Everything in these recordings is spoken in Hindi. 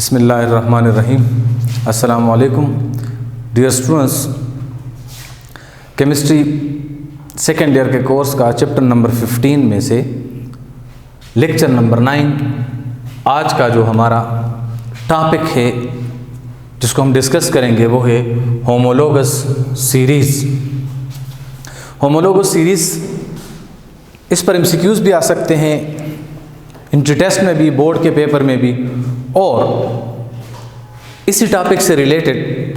बिस्मिल्लाहिर्रहमानिर्रहीम। अस्सलामु अलैकुम dear students. Chemistry second year के कोर्स का चैप्टर नंबर 15 में से लेक्चर नंबर 9 आज का जो हमारा टॉपिक है जिसको हम डिस्कस करेंगे वो है होमोलोगस सीरीज़। होमोलोगस सीरीज़, इस पर एमसीक्यूज़ भी आ सकते हैं, इंट्री टेस्ट में भी, बोर्ड के पेपर में भी, और इसी टॉपिक से रिलेटेड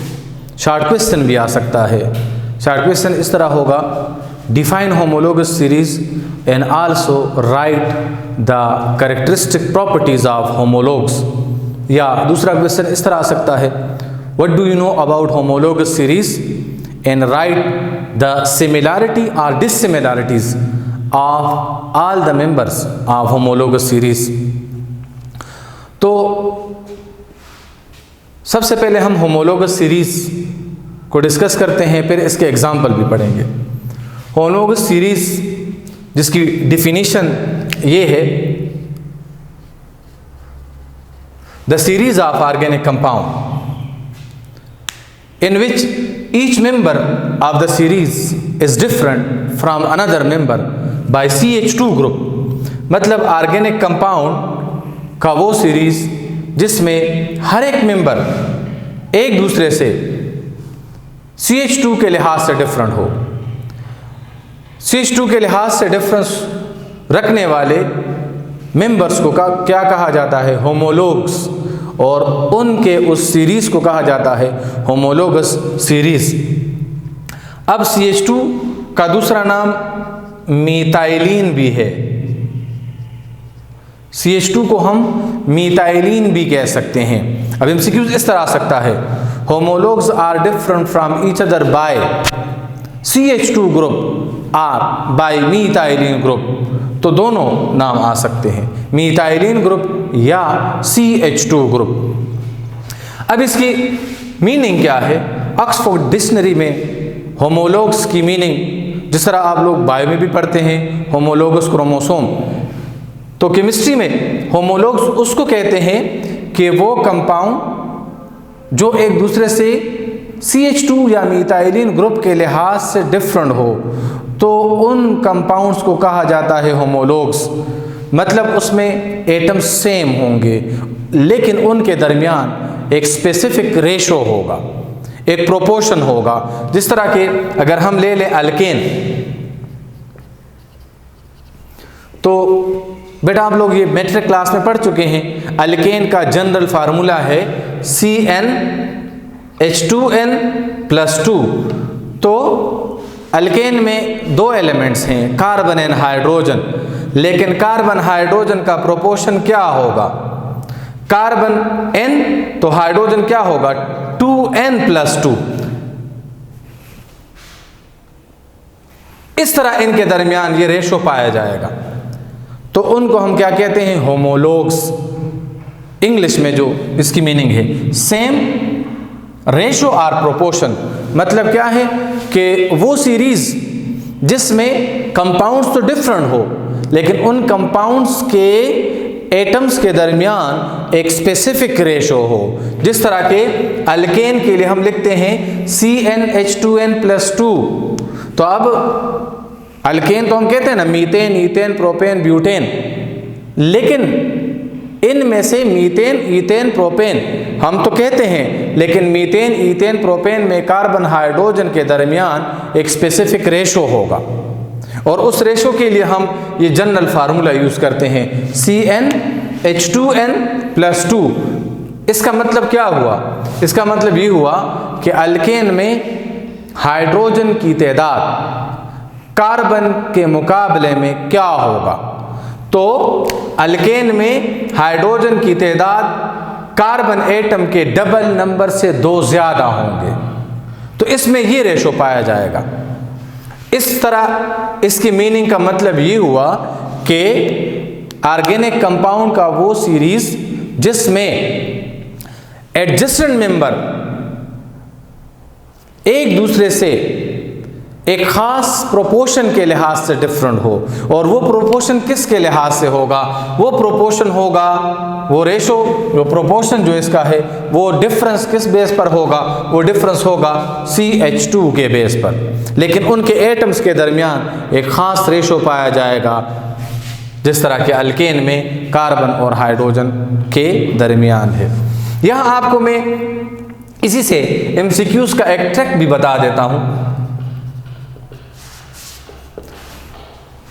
शॉर्ट क्वेश्चन भी आ सकता है। शॉर्ट क्वेश्चन इस तरह होगा, define homologous series and also write the characteristic properties of homologues. या दूसरा क्वेश्चन इस तरह आ सकता है, what do you know about homologous series and write the similarity और dissimilarities of all the members of homologous series. तो सबसे पहले हम होमोलोगस सीरीज को डिस्कस करते हैं, फिर इसके एग्जाम्पल भी पढ़ेंगे। होमोलोगस सीरीज जिसकी डिफिनीशन ये है, the series of organic compound in which each member of the series is different from another member by CH2 group। मतलब ऑर्गेनिक कंपाउंड का वो सीरीज जिसमें हर एक मेंबर एक दूसरे से CH2 के लिहाज से डिफरेंट हो। CH2 के लिहाज से डिफरेंस रखने वाले मेंबर्स को क्या कहा जाता है? होमोलोग्स। और उनके उस सीरीज को कहा जाता है होमोलोगस सीरीज। अब CH2 का दूसरा नाम मीथाइलिन भी है। CH2 को हम मीथाइलिन भी कह सकते हैं। अब एमसीक्यूज इस तरह आ सकता है, homologues are different from each other by CH2 group or by methylene group. तो दोनों नाम आ सकते हैं, मीथाइलिन ग्रुप या CH2 ग्रुप। अब इसकी मीनिंग क्या है? ऑक्सफोर्ड डिक्शनरी में होमोलोग्स की मीनिंग, जिस तरह आप लोग बायो में भी पढ़ते हैं होमोलोगस क्रोमोसोम, तो केमिस्ट्री में होमोलोग्स उसको कहते हैं कि वो कंपाउंड जो एक दूसरे से CH2 या मीथाइलिन ग्रुप के लिहाज से डिफरेंट हो, तो उन कंपाउंड्स को कहा जाता है होमोलोग्स। मतलब उसमें एटम्स सेम होंगे लेकिन उनके दरमियान एक स्पेसिफिक रेशो होगा, एक प्रोपोर्शन होगा। जिस तरह के अगर हम ले लें अल्केन, तो बेटा आप लोग ये मैट्रिक क्लास में पढ़ चुके हैं, अल्केन का जनरल फार्मूला है CnH2n+2। तो अल्केन में दो एलिमेंट्स हैं, कार्बन एंड हाइड्रोजन, लेकिन कार्बन हाइड्रोजन का प्रोपोर्शन क्या होगा? कार्बन n तो हाइड्रोजन क्या होगा? 2n+2। इस तरह इनके दरमियान ये रेशो पाया जाएगा, तो उनको हम क्या कहते हैं? होमोलोग्स। इंग्लिश में जो इसकी मीनिंग है, सेम रेशो आर प्रोपोर्शन। मतलब क्या है कि वो सीरीज जिसमें कंपाउंड्स तो डिफरेंट हो लेकिन उन कंपाउंड्स के एटम्स के दरमियान एक स्पेसिफिक रेशो हो। जिस तरह के अल्केन के लिए हम लिखते हैं CnH2n+2। तो अब अल्केन तो हम कहते हैं ना, मीथेन, ईथेन, प्रोपेन, ब्यूटेन, लेकिन इनमें से मीथेन, ईथेन, प्रोपेन हम तो कहते हैं, लेकिन मीथेन, ईथेन, प्रोपेन में कार्बन हाइड्रोजन के दरमियान एक स्पेसिफिक रेशो होगा, और उस रेशो के लिए हम ये जनरल फार्मूला यूज करते हैं CnH2n+2। इसका मतलब क्या हुआ? इसका मतलब ये हुआ कि अल्केन में हाइड्रोजन की तादाद कार्बन के मुकाबले में क्या होगा? तो अल्केन में हाइड्रोजन की तादाद कार्बन एटम के डबल नंबर से 2 ज्यादा होंगे। तो इसमें ये रेशो पाया जाएगा। इस तरह इसकी मीनिंग का मतलब ये हुआ कि ऑर्गेनिक कंपाउंड का वो सीरीज जिसमें एडजेसेंट मेंबर एक दूसरे से एक खास प्रोपोर्शन के लिहाज से डिफरेंट हो, और वो प्रोपोर्शन किसके लिहाज से होगा? वो प्रोपोर्शन होगा, वो रेशो, वो प्रोपोर्शन जो इसका है वो डिफरेंस किस बेस पर होगा? वो डिफरेंस होगा CH2 के बेस पर। लेकिन उनके एटम्स के दरमियान एक खास रेशो पाया जाएगा, जिस तरह के अल्केन में कार्बन और हाइड्रोजन के दरमियान है। यहाँ आपको मैं इसी से MCQs का एक ट्रिक भी बता देता हूँ।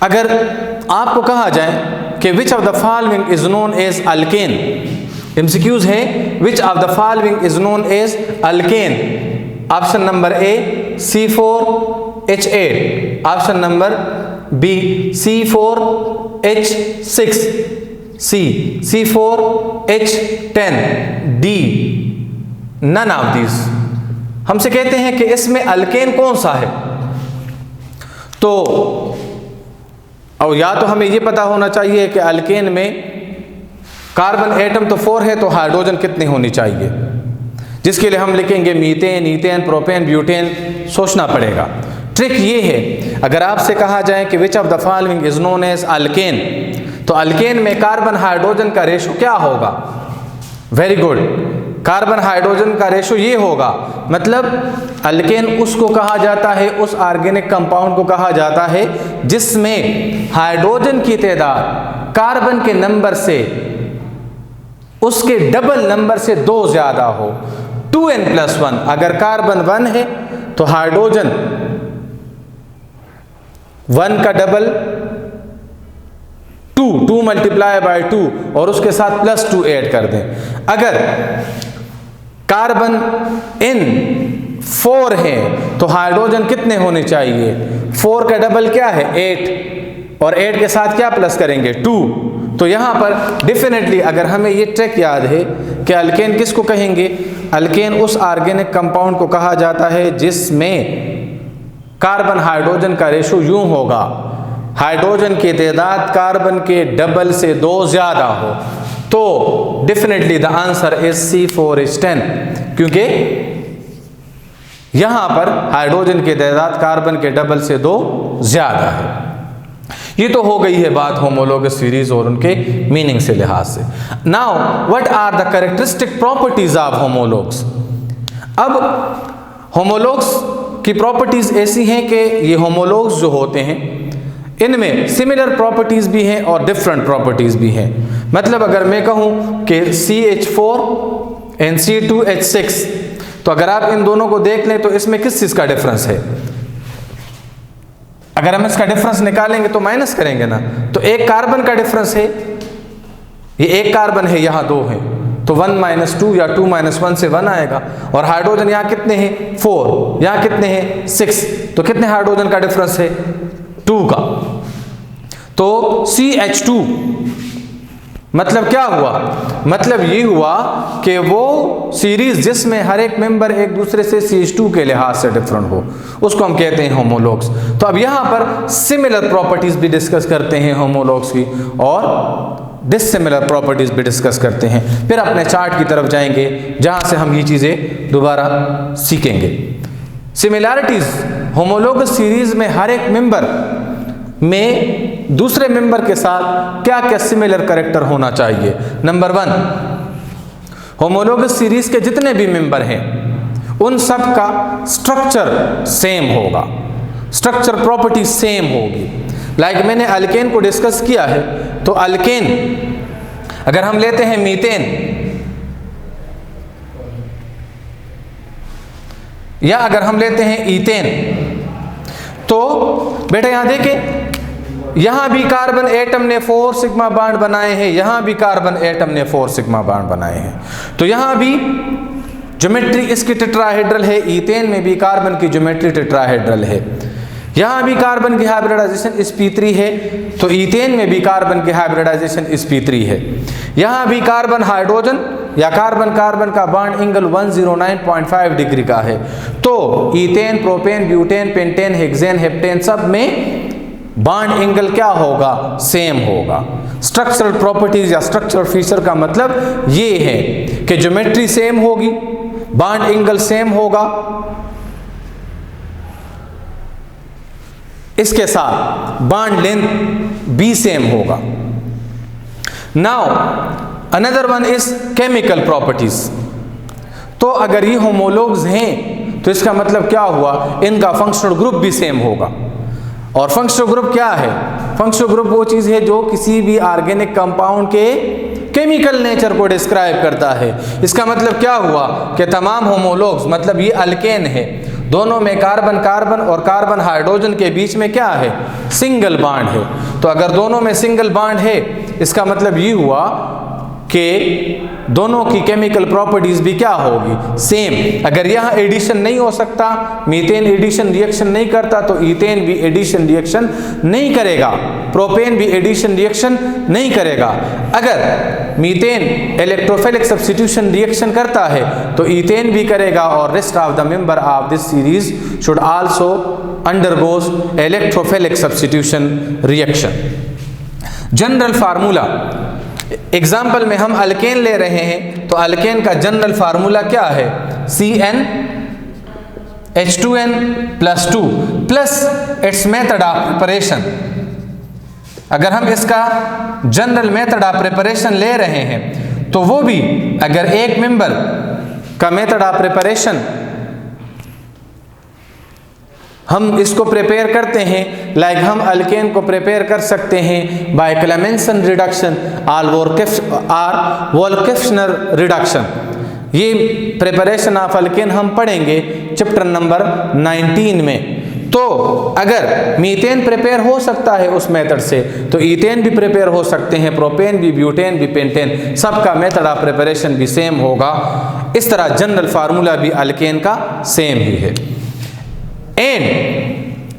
अगर आपको कहा जाए कि which of the following is known as alkane, MCQs है which of the following is known as alkane. Option number A C4H8, option number B C4H6, C C4H10, D none of these. हमसे कहते हैं कि इसमें अल्केन कौन सा है, तो और या तो हमें ये पता होना चाहिए कि अल्केन में कार्बन एटम तो 4 है, तो हाइड्रोजन कितनी होनी चाहिए, जिसके लिए हम लिखेंगे मीथेन, ईथेन, प्रोपेन, ब्यूटेन, सोचना पड़ेगा। ट्रिक ये है, अगर आपसे कहा जाए कि which of the following is known as alkane, तो अल्केन में कार्बन हाइड्रोजन का रेशो क्या होगा? वेरी गुड, कार्बन हाइड्रोजन का रेशो ये होगा, मतलब अल्केन उसको कहा जाता है, उस ऑर्गेनिक कंपाउंड को कहा जाता है जिसमें हाइड्रोजन की तादाद कार्बन के नंबर से उसके डबल नंबर से 2 ज्यादा हो। 2n+1, अगर कार्बन 1 है तो हाइड्रोजन 1 का डबल 2 मल्टीप्लाई बाय 2 और उसके साथ +2 ऐड कर दें। अगर कार्बन n 4 है तो हाइड्रोजन कितने होने चाहिए? 4 का डबल क्या है? 8, और 8 के साथ क्या प्लस करेंगे? 2। तो यहाँ पर डेफिनेटली अगर हमें ये ट्रिक याद है कि अल्केन किसको कहेंगे? अल्केन उस ऑर्गेनिक कंपाउंड को कहा जाता है जिसमें कार्बन हाइड्रोजन का रेशो यूं होगा, हाइड्रोजन की तादाद कार्बन के डबल से 2 ज्यादा हो। तो definitely the answer is C4H10, क्योंकि यहां पर हाइड्रोजन की तादाद कार्बन के डबल से 2 ज्यादा है। ये तो हो गई है बात होमोलोगस सीरीज और उनके मीनिंग से लिहाज से। Now what are the characteristic properties of homologues? अब होमोलोग्स की प्रॉपर्टीज ऐसी हैं कि ये होमोलोग्स जो होते हैं इनमें सिमिलर प्रॉपर्टीज भी हैं और डिफरेंट प्रॉपर्टीज भी हैं। मतलब अगर मैं कहूं कि CH4 and C2H6, तो अगर आप इन दोनों को देख लें तो इसमें किस चीज का डिफरेंस है? अगर हम इसका डिफरेंस निकालेंगे तो माइनस करेंगे ना, तो एक कार्बन का डिफरेंस है, ये एक कार्बन है, यहाँ 2 है, तो 1 - 2 या 2 - 1 से 1 आएगा। और हाइड्रोजन यहाँ कितने हैं? 4, यहाँ कितने हैं? 6, तो कितने हाइड्रोजन का डिफरेंस है? 2 का। तो CH2 मतलब क्या हुआ? मतलब ये हुआ कि वो सीरीज जिसमें हर एक मेंबर एक दूसरे से CH2 के लिहाज से डिफरेंट हो, उसको हम कहते हैं होमोलोग्स। तो अब यहाँ पर सिमिलर प्रॉपर्टीज भी डिस्कस करते हैं होमोलोग्स की, और डिससिमिलर प्रॉपर्टीज भी डिस्कस करते हैं। फिर अपने चार्ट की तरफ जाएंगे जहाँ से हम ये चीज़ें दोबारा सीखेंगे। सिमिलैरिटीज, होमोलोगस सीरीज में हर एक मेंबर में दूसरे मेंबर के साथ क्या क्या सिमिलर कैरेक्टर होना चाहिए? नंबर 1, होमोलोगस सीरीज के जितने भी मेंबर हैं उन सब का स्ट्रक्चर सेम होगा, स्ट्रक्चर प्रॉपर्टी सेम होगी। लाइक मैंने अल्केन को डिस्कस किया है, तो अल्केन अगर हम लेते हैं मीथेन, या अगर हम लेते हैं ईथेन, तो बेटा यहां देखें, यहां भी कार्बन एटम ने 4 सिग्मा बॉन्ड बनाए हैं, यहां भी कार्बन एटम ने 4 सिग्मा बॉन्ड बनाए हैं। तो यहां भी ज्योमेट्री इसकी टेट्राहेड्रल है, ईथेन में भी कार्बन की ज्योमेट्री टेट्राहेड्रल है। यहां भी कार्बन की हाइब्रिडाइजेशन sp3 है, तो ईथेन में भी कार्बन की हाइब्रिडाइजेशन sp3 है। यहां भी कार्बन हाइड्रोजन या कार्बन कार्बन का बॉन्ड एंगल 109.5 डिग्री का है। तो ethane, propane, butane, pentane, hexane, heptane सब में बॉन्ड एंगल क्या होगा? सेम होगा। स्ट्रक्चरल प्रॉपर्टीज या स्ट्रक्चरल फीचर का मतलब ये है कि ज्योमेट्री सेम होगी, बॉन्ड एंगल सेम होगा, इसके साथ बॉन्ड लेंथ भी सेम होगा। Now another one is chemical properties. तो अगर ये होमोलॉग्स हैं तो इसका मतलब क्या हुआ, इनका फंक्शनल ग्रुप भी सेम होगा। और फंक्शनल ग्रुप क्या है? फंक्शनल ग्रुप वो चीज है जो किसी भी ऑर्गेनिक कंपाउंड के केमिकल नेचर को डिस्क्राइब करता है। इसका मतलब क्या हुआ कि तमाम होमोलॉग्स, मतलब ये अल्केन है, दोनों में कार्बन कार्बन और कार्बन हाइड्रोजन के बीच में क्या है, सिंगल बॉन्ड है। तो अगर दोनों में सिंगल बॉन्ड है, इसका मतलब ये हुआ कि दोनों की केमिकल प्रॉपर्टीज भी क्या होगी, सेम। अगर यहाँ एडिशन नहीं हो सकता, मीथेन एडिशन रिएक्शन नहीं करता, तो ईथेन भी एडिशन रिएक्शन नहीं करेगा, प्रोपेन भी एडिशन रिएक्शन नहीं करेगा। अगर मीथेन इलेक्ट्रोफिलिक सब्स्टिट्यूशन रिएक्शन करता है तो ईथेन भी करेगा, और rest of the member of this series should also undergoes electrophilic substitution reaction. General formula, example में हम अल्केन ले रहे हैं, तो अल्केन का जनरल फार्मूला क्या है, CnH2n+2 plus it's method of preparation. अगर हम इसका जनरल मेथड ऑफ प्रिपरेशन ले रहे हैं तो वो भी अगर एक मेंबर का मेथड ऑफ प्रिपरेशन हम इसको प्रिपेयर करते हैं, लाइक हम अल्केन को प्रिपेयर कर सकते हैं बाय क्लेमेंसन रिडक्शन और वोल्केफिशनर रिडक्शन। ये प्रिपरेशन ऑफ अल्केन हम पढ़ेंगे चैप्टर नंबर 19 में। तो अगर मीथेन प्रिपेयर हो सकता है उस मेथड से, तो ईथेन भी प्रिपेयर हो सकते हैं, प्रोपेन भी, ब्यूटेन भी, पेंटेन, सबका मेथड ऑफ प्रिपरेशन भी सेम होगा। इस तरह जनरल फार्मूला भी अल्केन का सेम ही है। एंड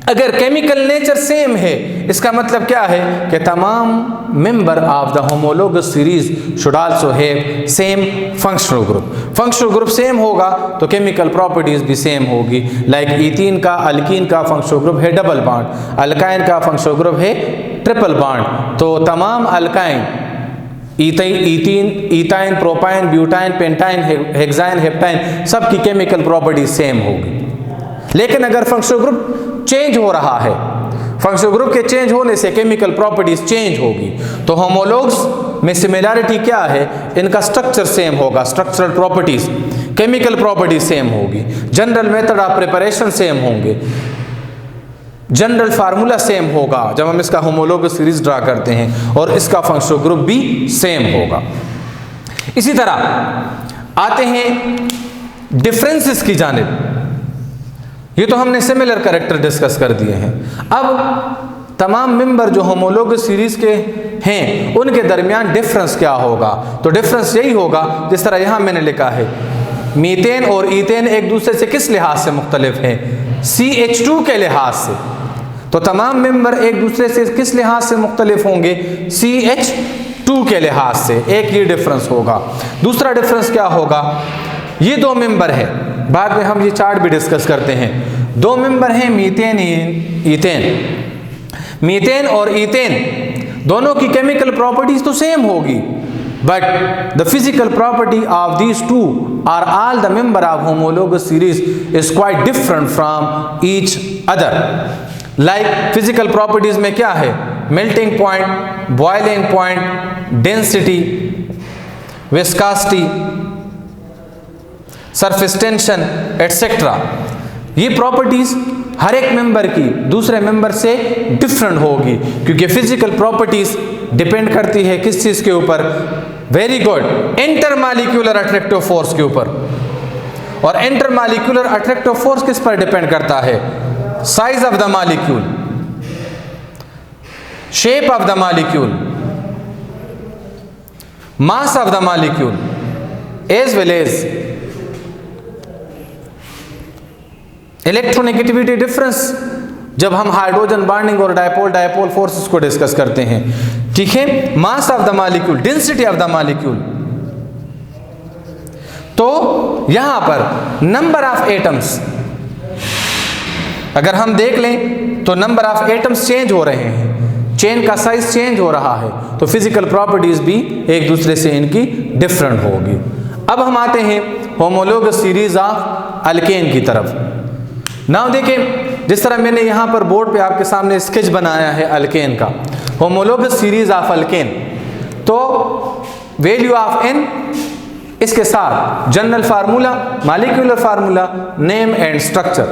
अगर केमिकल नेचर सेम है, इसका मतलब क्या है कि तमाम member of the homologous series should also have same functional group. Functional group same होगा तो केमिकल प्रॉपर्टीज भी सेम होगी। लाइक ईथीन का, अल्कीन का फंक्शनल ग्रुप है डबल बॉन्ड, अल्काइन का फंक्शनल ग्रुप है ट्रिपल बॉन्ड। तो तमाम alkyne, ethene, ethyne, propyne, butyne, pentyne, hexyne, heptyne, सबकी केमिकल प्रॉपर्टीज सेम होगी। लेकिन अगर फंक्शनल ग्रुप चेंज हो रहा है, फंक्शनल ग्रुप के चेंज होने से केमिकल प्रॉपर्टीज चेंज होगी, तो होमोलॉग्स में सिमिलरिटी क्या है, इनका स्ट्रक्चर सेम होगा, structural properties, chemical properties same होगी, general method of preparation same होंगे, जनरल फार्मूला सेम होगा जब हम इसका होमोलॉगस सीरीज ड्रा करते हैं, और इसका फंक्शनल ग्रुप भी सेम होगा। इसी तरह आते हैं डिफरेंसेस की जानिब। ये तो हमने सिमिलर कैरेक्टर डिस्कस कर दिए हैं। अब तमाम मेंबर जो होमोलॉगस सीरीज के हैं उनके दरमियान डिफरेंस क्या होगा, तो डिफरेंस यही होगा जिस तरह यहाँ मैंने लिखा है, मीथेन और ईथेन एक दूसरे से किस लिहाज से मुख्तलिफ हैं, CH2 के लिहाज से। तो तमाम मेंबर एक दूसरे से किस लिहाज से मुख्तलिफ होंगे, CH2 के लिहाज से। एक ये डिफरेंस होगा। दूसरा डिफरेंस क्या होगा, ये दो मेंबर है, बाद में हम ये चार्ट भी डिस्कस करते हैं। दो मेंबर हैं मीथेन, ईथेन। मीथेन और ईथेन दोनों की केमिकल प्रॉपर्टीज तो सेम होगी, but the physical property of these two are all the member of homologous series is quite different from each other. Like physical properties में क्या है, melting point, boiling point, density, viscosity, surface tension etcetera. ये प्रॉपर्टीज हर एक मेंबर की दूसरे मेंबर से डिफरेंट होगी, क्योंकि फिजिकल प्रॉपर्टीज डिपेंड करती है किस चीज के ऊपर, very good, intermolecular attractive force के ऊपर। और इंटरमॉलिक्यूलर अट्रैक्टिव फोर्स किस पर डिपेंड करता है, size of the molecule, shape of the molecule, mass of the molecule, as well as electronegativity difference, जब हम हाइड्रोजन बॉन्डिंग और डायपोल फोर्सेस को डिस्कस करते हैं। ठीक है, mass of the molecule, density of the molecule. तो यहां पर नंबर ऑफ एटम्स अगर हम देख लें तो नंबर ऑफ एटम्स चेंज हो रहे हैं, चेन का साइज चेंज हो रहा है, तो फिजिकल प्रॉपर्टीज भी एक दूसरे से इनकी डिफरेंट होगी। अब हम आते हैं होमोलॉगस सीरीज ऑफ अल्केन की तरफ। नाउ देखें, जिस तरह मैंने यहाँ पर बोर्ड पे आपके सामने स्केच बनाया है अल्केन का, होमोलोगस सीरीज ऑफ अल्केन, तो वैल्यू ऑफ n इसके साथ general formula, molecular formula, name and structure.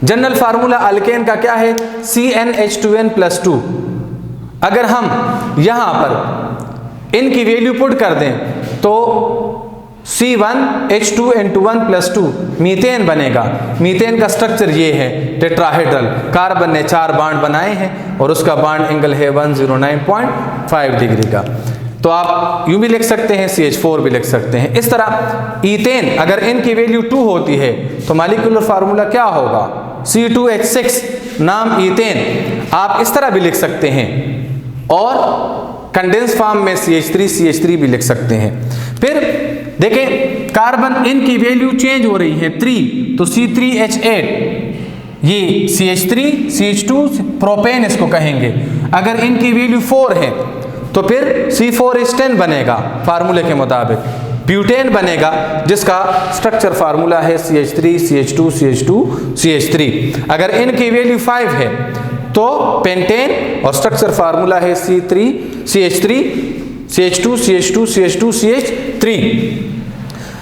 General formula alkane का क्या है, CnH2n+2। अगर हम यहां पर n की वैल्यू पुट कर दें तो C1H2N2+2 मीथेन बनेगा। मीथेन का स्ट्रक्चर ये है, टेट्राहेड्रल, कार्बन ने 4 बांड बनाए हैं और उसका बांड एंगल है 109.5 डिग्री का। तो आप यूं भी लिख सकते हैं, CH4 भी लिख सकते हैं। इस तरह ईथेन अगर n की वैल्यू 2 होती है तो मालिक्यूलर फार्मूला क्या होगा, C2H6, नाम ईथेन। आप इस तरह भी लिख सकते हैं और कंडेंस फॉर्म में CH3 भी लिख सकते हैं। फिर देखें कार्बन n की वैल्यू चेंज हो रही है 3, तो C3H8, ये CH3 CH2 प्रोपेन इसको कहेंगे। अगर n की वैल्यू 4 है तो फिर C4H10 बनेगा फार्मूले के मुताबिक, ब्यूटेन बनेगा जिसका स्ट्रक्चर फार्मूला है CH3 CH2 CH2 CH3। अगर n की वैल्यू 5 है तो पेंटेन और स्ट्रक्चर फार्मूला है C3 CH3 CH2 CH2 CH2 CH3।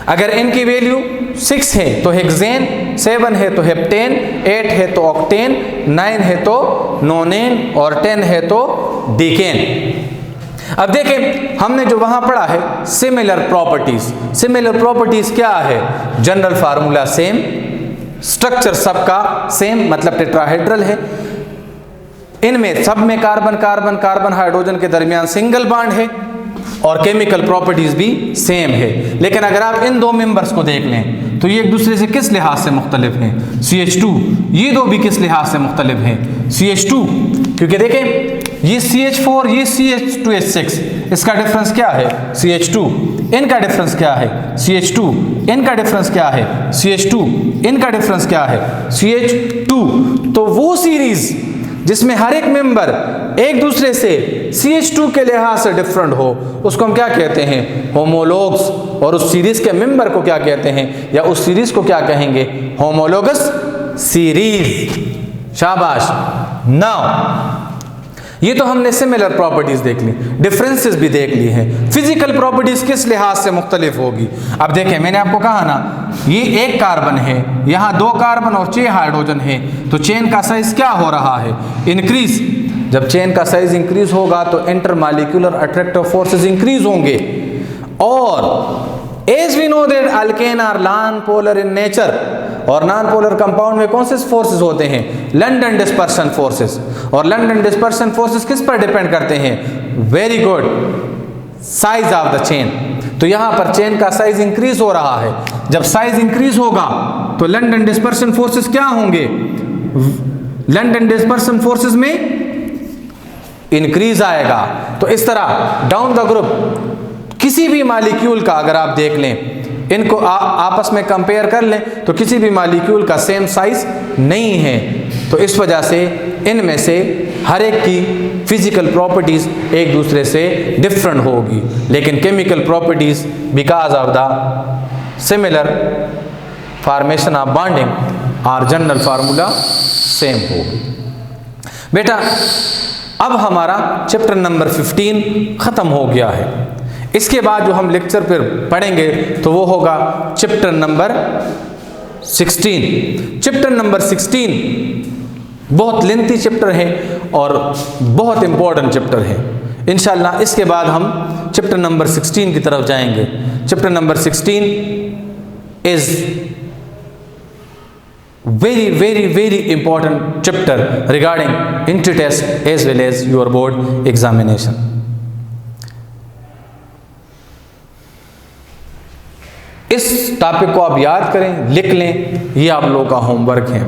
अगर n की वैल्यू 6 है तो हेक्सेन, 7 है तो हेप्टेन, 8 है तो ऑक्टेन, 9 है तो नोनेन और 10 है तो डीकेन। अब देखें हमने जो वहां पढ़ा है सिमिलर प्रॉपर्टीज। सिमिलर प्रॉपर्टीज क्या है, जनरल फार्मूला सेम, स्ट्रक्चर सबका सेम, मतलब टेट्राहेड्रल है, इनमें सब में कार्बन कार्बन कार्बन हाइड्रोजन के दरमियान सिंगल बॉन्ड है और केमिकल प्रॉपर्टीज भी सेम है। लेकिन अगर आप इन दो मेंबर्स को देख लें तो ये एक दूसरे से किस लिहाज से मुख्तलिफ हैं, CH2, ये दो भी किस लिहाज से मुख्तलिफ हैं, CH2, क्योंकि देखें ये CH4 ये CH2H6, इसका डिफरेंस क्या है, CH2, इनका डिफरेंस क्या है, CH2, इनका डिफरेंस क्या है, CH2, इनका डिफरेंस क्या है, CH2। तो वो सीरीज जिसमें हर एक मेंबर एक दूसरे से CH2 के लिहाज से डिफरेंट हो उसको हम क्या कहते हैं, होमोलोग्स। और उस सीरीज के मेंबर को क्या कहते हैं, या उस सीरीज को क्या कहेंगे, होमोलोगस सीरीज। शाबाश। नाउ ये तो हमने सिमिलर प्रॉपर्टीज देख ली, डिफरेंसेस भी देख ली हैं। फिजिकल प्रॉपर्टीज किस लिहाज से मुख्तलिफ होगी। अब देखें मैंने आपको कहा ना, ये एक कार्बन है, यहाँ 2 कार्बन और 6 हाइड्रोजन है, तो चेन का साइज क्या हो रहा है, इंक्रीज। जब चेन का साइज इंक्रीज होगा तो इंटरमॉलिक्यूलर अट्रैक्टिव फोर्सेस इंक्रीज होंगे। और as we know that alkane are non polar in nature, और नॉन पोलर कंपाउंड में कौन से फोर्सेस होते हैं, लंडन डिस्पर्शन फोर्सेस। और लंडन डिस्पर्शन फोर्सेस किस पर डिपेंड करते हैं, very good, size of the chain. तो यहां पर चेन का साइज इंक्रीज हो रहा है। जब साइज इंक्रीज होगा तो लंडन डिस्पर्शन फोर्सेस क्या होंगे, लंडन डिस्पर्शन फोर्सेस में इंक्रीज आएगा। तो इस तरह डाउन द ग्रुप किसी भी मॉलिक्यूल का अगर आप देख लें, इनको आपस में कंपेयर कर लें तो किसी भी मॉलिक्यूल का सेम साइज नहीं है। तो इस वजह से इनमें से हर एक की फिजिकल प्रॉपर्टीज एक दूसरे से डिफरेंट होगी, लेकिन chemical properties because of the similar formation of bonding और जनरल फार्मूला सेम होगी। बेटा अब हमारा चैप्टर नंबर 15 ख़त्म हो गया है। इसके बाद जो हम लेक्चर पर पढ़ेंगे तो वो होगा चैप्टर नंबर 16। चैप्टर नंबर 16 बहुत लेंथी चैप्टर है और बहुत इंपॉर्टेंट चैप्टर है। इंशाल्लाह इसके बाद हम चैप्टर नंबर 16 की तरफ जाएंगे। Chapter number 16 is very important chapter regarding entry test as well as your board examination. इस टॉपिक को आप याद करें, लिख लें, ये आप लोगों का होमवर्क है।